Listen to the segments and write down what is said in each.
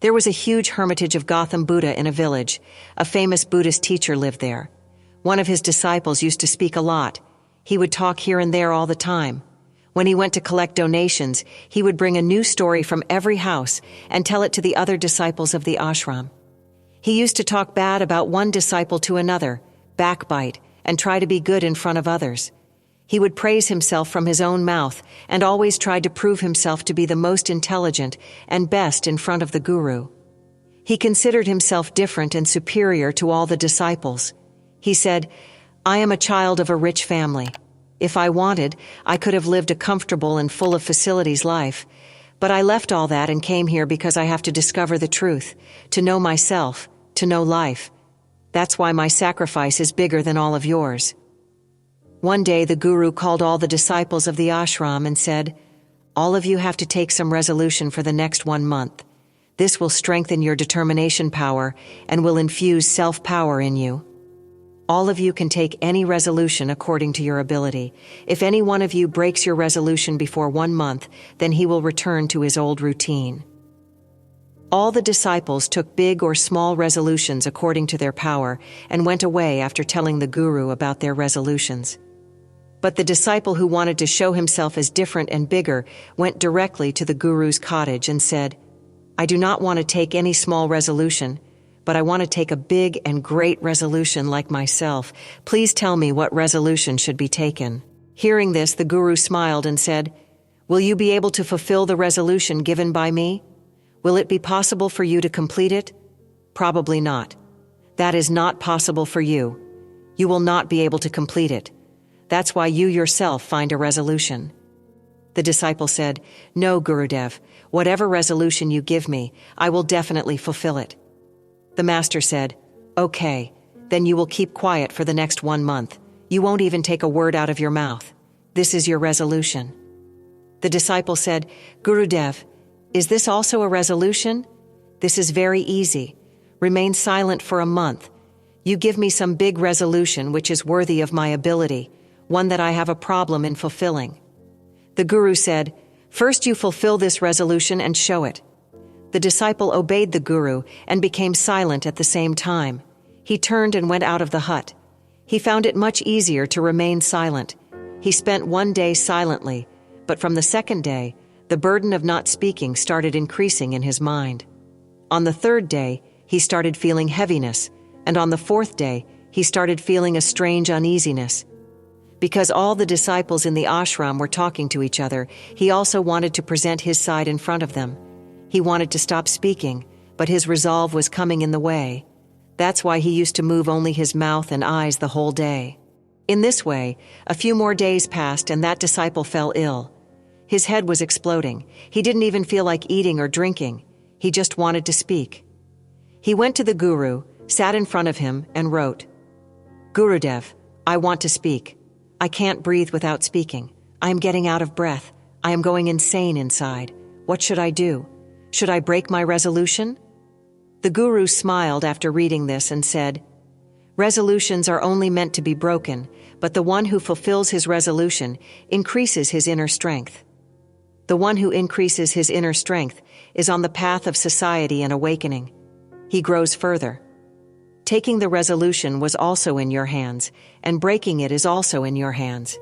There was a huge hermitage of Gautam Buddha in a village. A famous Buddhist teacher lived there. One of his disciples used to speak a lot. He would talk here and there all the time. When he went to collect donations, he would bring a new story from every house and tell it to the other disciples of the ashram. He used to talk bad about one disciple to another, backbite, and try to be good in front of others. He would praise himself from his own mouth and always tried to prove himself to be the most intelligent and best in front of the guru. He considered himself different and superior to all the disciples. He said, "I am a child of a rich family. If I wanted, I could have lived a comfortable and full of facilities life. But I left all that and came here because I have to discover the truth, to know myself, to know life. That's why my sacrifice is bigger than all of yours." One day the guru called all the disciples of the ashram and said, "All of you have to take some resolution for the next 1 month. This will strengthen your determination power and will infuse self-power in you. All of you can take any resolution according to your ability. If any one of you breaks your resolution before 1 month, then he will return to his old routine." All the disciples took big or small resolutions according to their power and went away after telling the guru about their resolutions. But the disciple who wanted to show himself as different and bigger went directly to the guru's cottage and said, "I do not want to take any small resolution, but I want to take a big and great resolution like myself. Please tell me what resolution should be taken." Hearing this, the guru smiled and said, "Will you be able to fulfill the resolution given by me? Will it be possible for you to complete it? Probably not. That is not possible for you. You will not be able to complete it. That's why you yourself find a resolution." The disciple said, "No, Gurudev, whatever resolution you give me, I will definitely fulfill it." The master said, "Okay, then you will keep quiet for the next 1 month. You won't even take a word out of your mouth. This is your resolution." The disciple said, "Gurudev, is this also a resolution? This is very easy. Remain silent for a month. You give me some big resolution which is worthy of my ability, one that I have a problem in fulfilling." The guru said, "First you fulfill this resolution and show it." The disciple obeyed the guru and became silent at the same time. He turned and went out of the hut. He found it much easier to remain silent. He spent 1 day silently, but from the second day, the burden of not speaking started increasing in his mind. On the 3rd day, he started feeling heaviness, and on the 4th day, he started feeling a strange uneasiness. Because all the disciples in the ashram were talking to each other, he also wanted to present his side in front of them. He wanted to stop speaking, but his resolve was coming in the way. That's why he used to move only his mouth and eyes the whole day. In this way, a few more days passed and that disciple fell ill. His head was exploding. He didn't even feel like eating or drinking. He just wanted to speak. He went to the guru, sat in front of him, and wrote, "Gurudev, I want to speak. I can't breathe without speaking. I am getting out of breath. I am going insane inside. What should I do? Should I break my resolution?" The guru smiled after reading this and said, "Resolutions are only meant to be broken, but the one who fulfills his resolution increases his inner strength. The one who increases his inner strength is on the path of society and awakening. He grows further. Taking the resolution was also in your hands, and breaking it is also in your hands.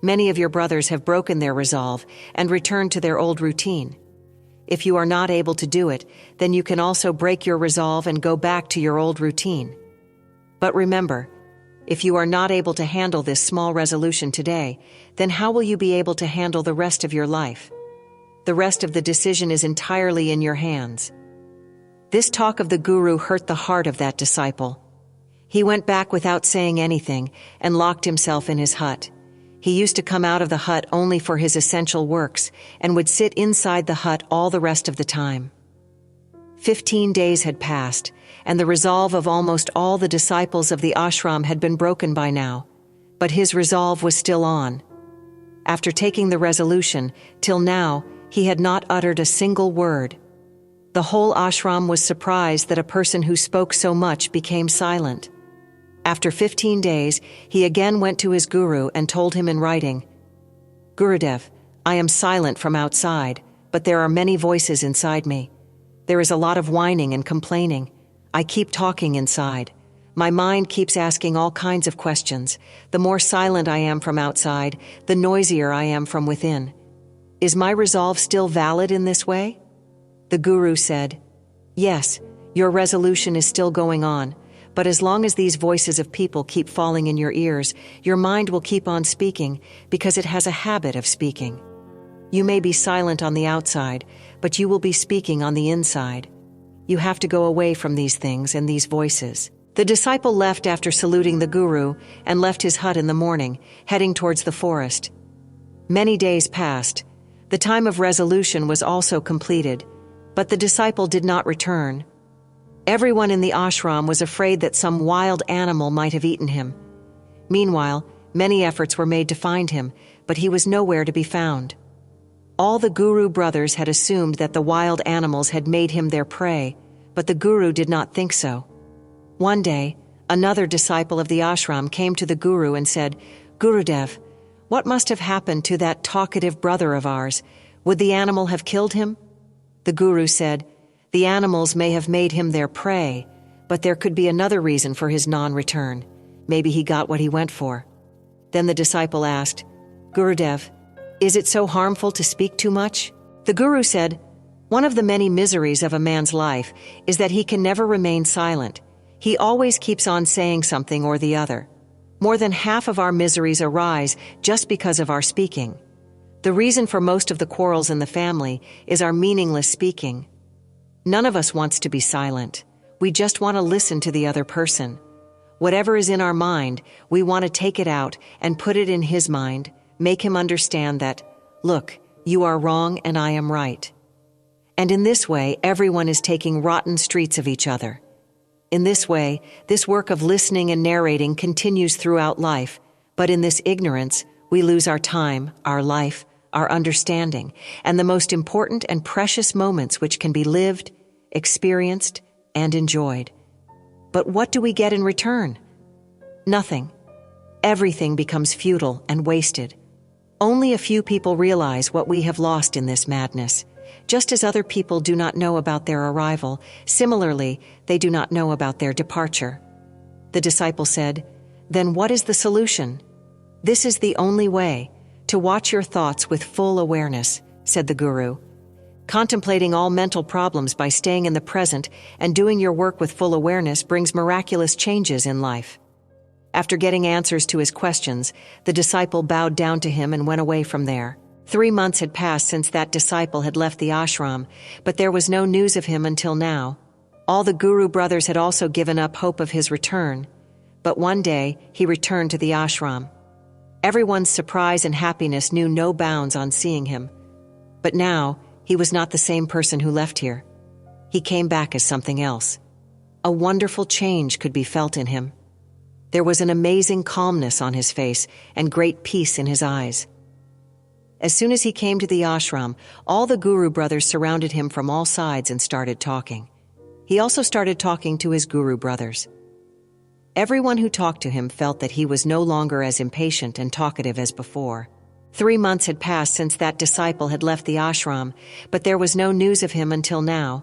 Many of your brothers have broken their resolve and returned to their old routine. If you are not able to do it, then you can also break your resolve and go back to your old routine. But remember, if you are not able to handle this small resolution today, then how will you be able to handle the rest of your life? The rest of the decision is entirely in your hands." This talk of the guru hurt the heart of that disciple. He went back without saying anything and locked himself in his hut. He used to come out of the hut only for his essential works and would sit inside the hut all the rest of the time. 15 days had passed, and the resolve of almost all the disciples of the ashram had been broken by now, but his resolve was still on. After taking the resolution, till now, he had not uttered a single word. The whole ashram was surprised that a person who spoke so much became silent. After 15 days, he again went to his guru and told him in writing, "Gurudev, I am silent from outside, but there are many voices inside me. There is a lot of whining and complaining. I keep talking inside. My mind keeps asking all kinds of questions. The more silent I am from outside, the noisier I am from within. Is my resolve still valid in this way? The guru said, yes, your resolution is still going on, but as long as these voices of people keep falling in your ears, your mind will keep on speaking because it has a habit of speaking. You may be silent on the outside, but you will be speaking on the inside. You have to go away from these things and these voices. The disciple left after saluting the guru and left his hut in the morning, heading towards the forest. Many days passed. The time of resolution was also completed, but the disciple did not return. Everyone in the ashram was afraid that some wild animal might have eaten him. Meanwhile, many efforts were made to find him, but he was nowhere to be found. All the guru brothers had assumed that the wild animals had made him their prey, but the guru did not think so. One day, another disciple of the ashram came to the guru and said, "Gurudev, what must have happened to that talkative brother of ours? Would the animal have killed him?" The guru said, "The animals may have made him their prey, but there could be another reason for his non-return. Maybe he got what he went for." Then the disciple asked, "Gurudev, is it so harmful to speak too much?" The guru said, "One of the many miseries of a man's life is that he can never remain silent. He always keeps on saying something or the other. More than half of our miseries arise just because of our speaking. The reason for most of the quarrels in the family is our meaningless speaking. None of us wants to be silent. We just want to listen to the other person. Whatever is in our mind, we want to take it out and put it in his mind, make him understand that, look, you are wrong and I am right. And in this way, everyone is taking rotten streets of each other. In this way, this work of listening and narrating continues throughout life, but in this ignorance, we lose our time, our life, our understanding, and the most important and precious moments which can be lived, experienced, and enjoyed. But what do we get in return? Nothing. Everything becomes futile and wasted. Only a few people realize what we have lost in this madness. Just as other people do not know about their arrival, similarly, they do not know about their departure." The disciple said, "Then what is the solution?" "This is the only way, to watch your thoughts with full awareness," said the guru. "Contemplating all mental problems by staying in the present and doing your work with full awareness brings miraculous changes in life." After getting answers to his questions, the disciple bowed down to him and went away from there. 3 months had passed since that disciple had left the ashram, but there was no news of him until now. All the guru brothers had also given up hope of his return, but one day he returned to the ashram. Everyone's surprise and happiness knew no bounds on seeing him. But now, he was not the same person who left here. He came back as something else. A wonderful change could be felt in him. There was an amazing calmness on his face and great peace in his eyes. As soon as he came to the ashram, all the guru brothers surrounded him from all sides and started talking. He also started talking to his guru brothers. Everyone who talked to him felt that he was no longer as impatient and talkative as before. 3 months had passed since that disciple had left the ashram, but there was no news of him until now.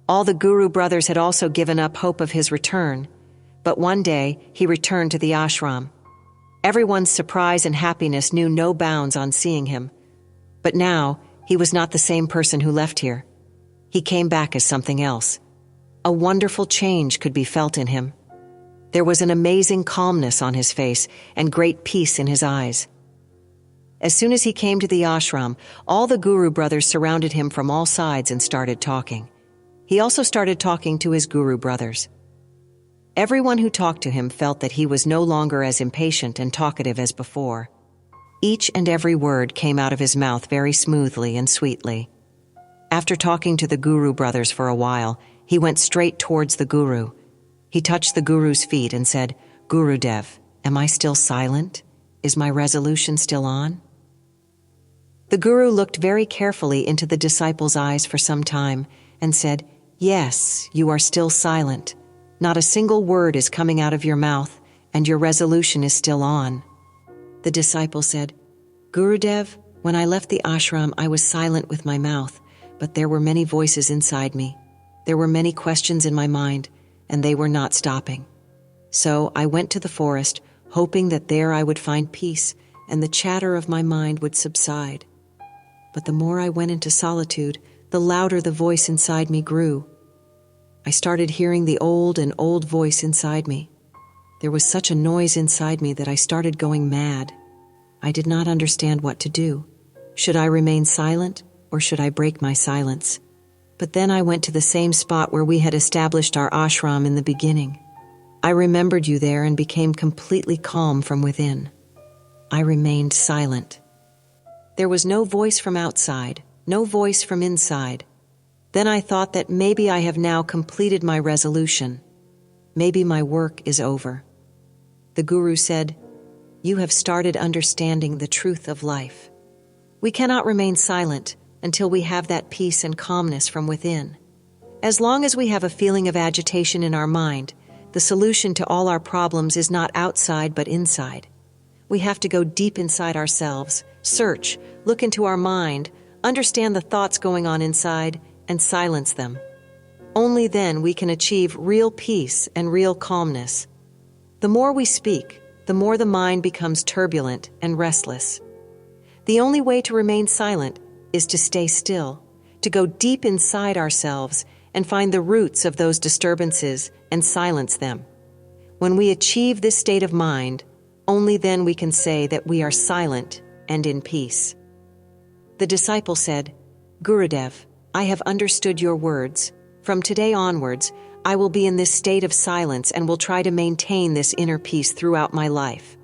All the guru brothers had also given up hope of his return, but one day he returned to the ashram. Everyone's surprise and happiness knew no bounds on seeing him. But now, he was not the same person who left here. He came back as something else. A wonderful change could be felt in him. There was an amazing calmness on his face and great peace in his eyes. As soon as he came to the ashram, all the guru brothers surrounded him from all sides and started talking. He also started talking to his guru brothers. Everyone who talked to him felt that he was no longer as impatient and talkative as before. Each and every word came out of his mouth very smoothly and sweetly. After talking to the guru brothers for a while, he went straight towards the guru. He touched the guru's feet and said, "Gurudev, am I still silent? Is my resolution still on?" The guru looked very carefully into the disciple's eyes for some time and said, "Yes, you are still silent. Not a single word is coming out of your mouth, and your resolution is still on." The disciple said, "Gurudev, when I left the ashram, I was silent with my mouth, but there were many voices inside me. There were many questions in my mind, and they were not stopping. So I went to the forest, hoping that there I would find peace and the chatter of my mind would subside. But the more I went into solitude, the louder the voice inside me grew. I started hearing the old voice inside me. There was such a noise inside me that I started going mad. I did not understand what to do. Should I remain silent, or should I break my silence? But then I went to the same spot where we had established our ashram in the beginning. I remembered you there and became completely calm from within. I remained silent. There was no voice from outside, no voice from inside. Then I thought that maybe I have now completed my resolution. Maybe my work is over. The Guru said, "You have started understanding the truth of life. We cannot remain silent until we have that peace and calmness from within. As long as we have a feeling of agitation in our mind, the solution to all our problems is not outside but inside. We have to go deep inside ourselves, search, look into our mind, understand the thoughts going on inside, and silence them. Only then we can achieve real peace and real calmness. The more we speak, the more the mind becomes turbulent and restless. The only way to remain silent is to stay still, to go deep inside ourselves and find the roots of those disturbances and silence them. When we achieve this state of mind, only then we can say that we are silent and in peace." The disciple said, "Gurudev, I have understood your words. From today onwards, I will be in this state of silence and will try to maintain this inner peace throughout my life.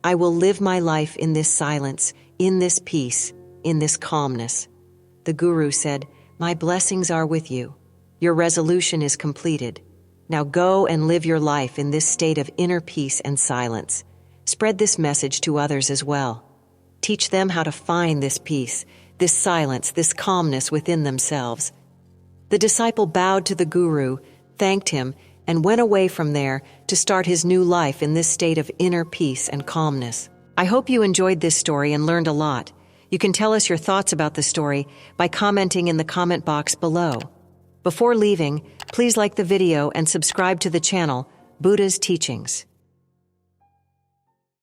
I will live my life in this silence, in this peace, in this calmness." The Guru said, "My blessings are with you. Your resolution is completed. Now go and live your life in this state of inner peace and silence. Spread this message to others as well. Teach them how to find this peace, this silence, this calmness within themselves." The disciple bowed to the Guru, thanked him, and went away from there to start his new life in this state of inner peace and calmness. I hope you enjoyed this story and learned a lot. You can tell us your thoughts about the story by commenting in the comment box below. Before leaving, please like the video and subscribe to the channel, Buddha's Teachings.